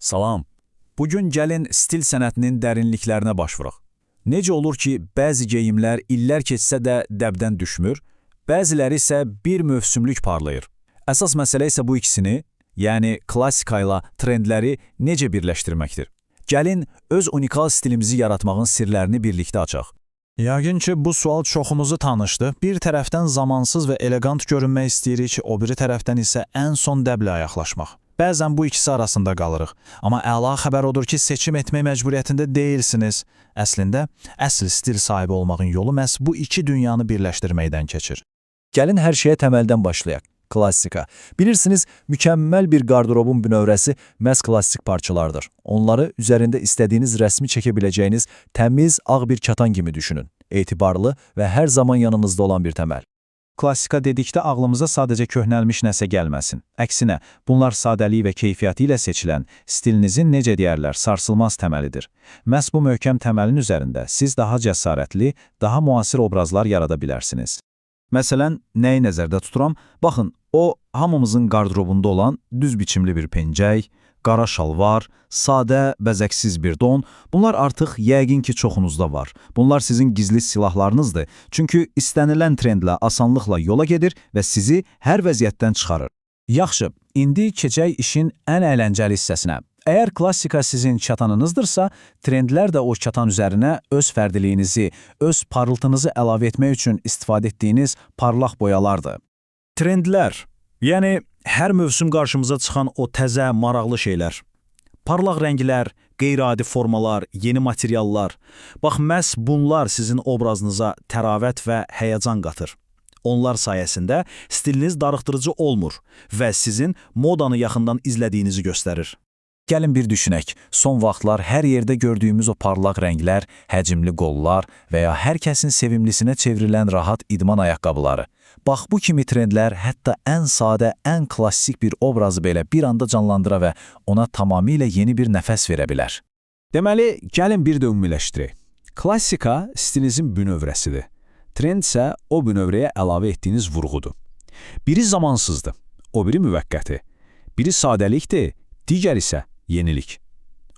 Salam. Bugün gəlin stil sənətinin dərinliklərinə baş vuraq. Necə olur ki, bəzi geyimlər illər keçsə də dəbdən düşmür, bəziləri isə bir mövsümlük parlayır. Əsas məsələ isə bu ikisini, yəni klassika ilə trendləri necə birləşdirməkdir. Gəlin öz unikal stilimizi yaratmağın sirlərini birlikdə açaq. Yəqin ki, bu sual çoxumuzu tanışdı. Bir tərəfdən zamansız və elegant görünmək istəyirik, o biri tərəfdən isə ən son dəblə ayaqlaşmaq. Bəzən bu ikisi arasında qalırıq. Amma əla xəbər odur ki, seçim etmək məcburiyyətində deyilsiniz. Əslində, əsl stil sahibi olmağın yolu məhz bu iki dünyanı birləşdirməkdən keçir. Gəlin hər şeyə təməldən başlayaq. Klassika. Bilirsiniz, mükəmməl bir qardırobun bünövrəsi məhz klassik parçalardır. Onları üzərində istədiyiniz rəsmi çəkə biləcəyiniz təmiz, ağ bir katan kimi düşünün. Etibarlı və hər zaman yanınızda olan bir təməl. Klassika dedikdə ağlımıza sadəcə köhnəlmiş nəsə gəlməsin. Əksinə, bunlar sadəliyi və keyfiyyəti ilə seçilən, stilinizin necə deyərlər, sarsılmaz təməlidir. Məhz bu möhkəm təməlin üzərində siz daha cəsarətli, daha müasir obrazlar yarada bilərsiniz. Məsələn, nəyi nəzərdə tuturam? Baxın, o hamımızın qardırobunda olan düz biçimli bir pencək, qara şalvar, sadə, bəzəksiz bir don, bunlar artıq yəqin ki çoxunuzda var. Bunlar sizin gizli silahlarınızdır, çünki istənilən trendlə asanlıqla yola gedir və sizi hər vəziyyətdən çıxarır. Yaxşı, indi keçək işin ən əyləncəli hissəsinə. Əgər klassika sizin çatanınızdırsa, trendlər də o çatan üzərinə öz fərdiliyinizi, öz parıltınızı əlavə etmək üçün istifadə etdiyiniz parlaq boyalardır. Trendlər, yəni hər mövsüm qarşımıza çıxan o təzə, maraqlı şeylər. Parlaq rənglər, qeyri-adi formalar, yeni materiallar. Bax, məhz bunlar sizin obrazınıza təravət və həyəcan qatır. Onlar sayəsində stiliniz darıxdırıcı olmur və sizin modanı yaxından izlədiyinizi göstərir. Gəlin bir düşünək, son vaxtlar hər yerdə gördüyümüz o parlaq rənglər, həcmli qollar və ya hər kəsin sevimlisinə çevrilən rahat idman ayaqqabıları. Bax, bu kimi trendlər hətta ən sadə, ən klassik bir obrazı belə bir anda canlandıra və ona tamamilə yeni bir nəfəs verə bilər. Deməli, gəlin bir də ümumiləşdirək. Klassika stilinizin bünövrəsidir. Trend isə o bünövrəyə əlavə etdiyiniz vurğudur. Biri zamansızdır, o biri müvəqqəti. Biri sadəlikdir, digər isə yenilik.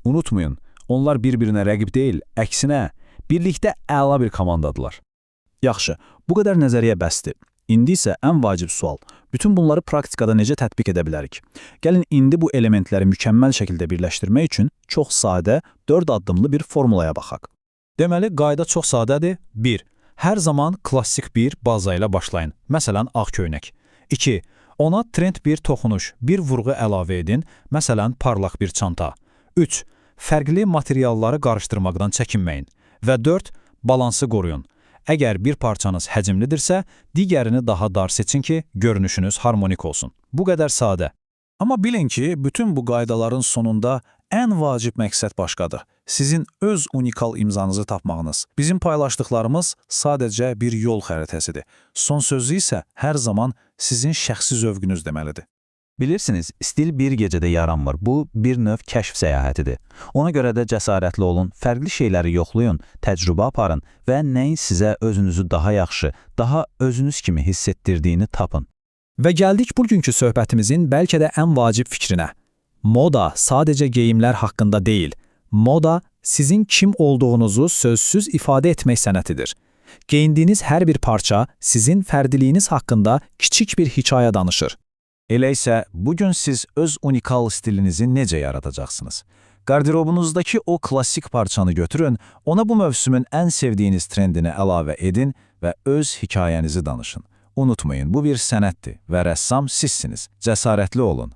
Unutmayın, onlar bir-birinə rəqib deyil, əksinə, birlikdə əla bir komandadılar. Yaxşı, bu qədər nəzəriyyə bəsdir. İndi isə ən vacib sual, bütün bunları praktikada necə tətbiq edə bilərik? Gəlin, indi bu elementləri mükəmməl şəkildə birləşdirmək üçün çox sadə, 4 addımlı bir formulaya baxaq. Deməli, qayda çox sadədir. 1. Hər zaman klassik bir baza ilə başlayın. Məsələn, ağ köynək. 2. Ona trend bir toxunuş, bir vurğu əlavə edin, məsələn, parlaq bir çanta. 3. Fərqli materialları qarışdırmaqdan çəkinməyin. Və 4. Balansı qoruyun. Əgər bir parçanız həcmlidirsə, digərini daha dar seçin ki, görünüşünüz harmonik olsun. Bu qədər sadə. Amma bilin ki, bütün bu qaydaların sonunda ən vacib məqsəd başqadır. Sizin öz unikal imzanızı tapmağınız. Bizim paylaşdıqlarımız sadəcə bir yol xəritəsidir. Son sözü isə hər zaman sizin şəxsi zövqünüz deməlidir. Bilirsiniz, stil bir gecədə yaranmır. Bu, bir növ kəşf səyahətidir. Ona görə də cəsarətli olun, fərqli şeyləri yoxlayın, təcrübə aparın və nəyin sizə özünüzü daha yaxşı, daha özünüz kimi hiss etdirdiyini tapın. Və gəldik bugünkü söhbətimizin bəlkə də ən vacib fikrinə. Moda sadəcə geyimlər haqqında deyil. Moda sizin kim olduğunuzu sözsüz ifadə etmək sənətidir. Geyindiyiniz hər bir parça sizin fərdiliyiniz haqqında kiçik bir hekayə danışır. Elə isə bugün siz öz unikal stilinizi necə yaradacaqsınız? Qardirobunuzdakı o klassik parçanı götürün, ona bu mövsümün ən sevdiyiniz trendini əlavə edin və öz hekayənizi danışın. Unutmayın, bu bir sənətdir və rəssam sizsiniz. Cəsarətli olun.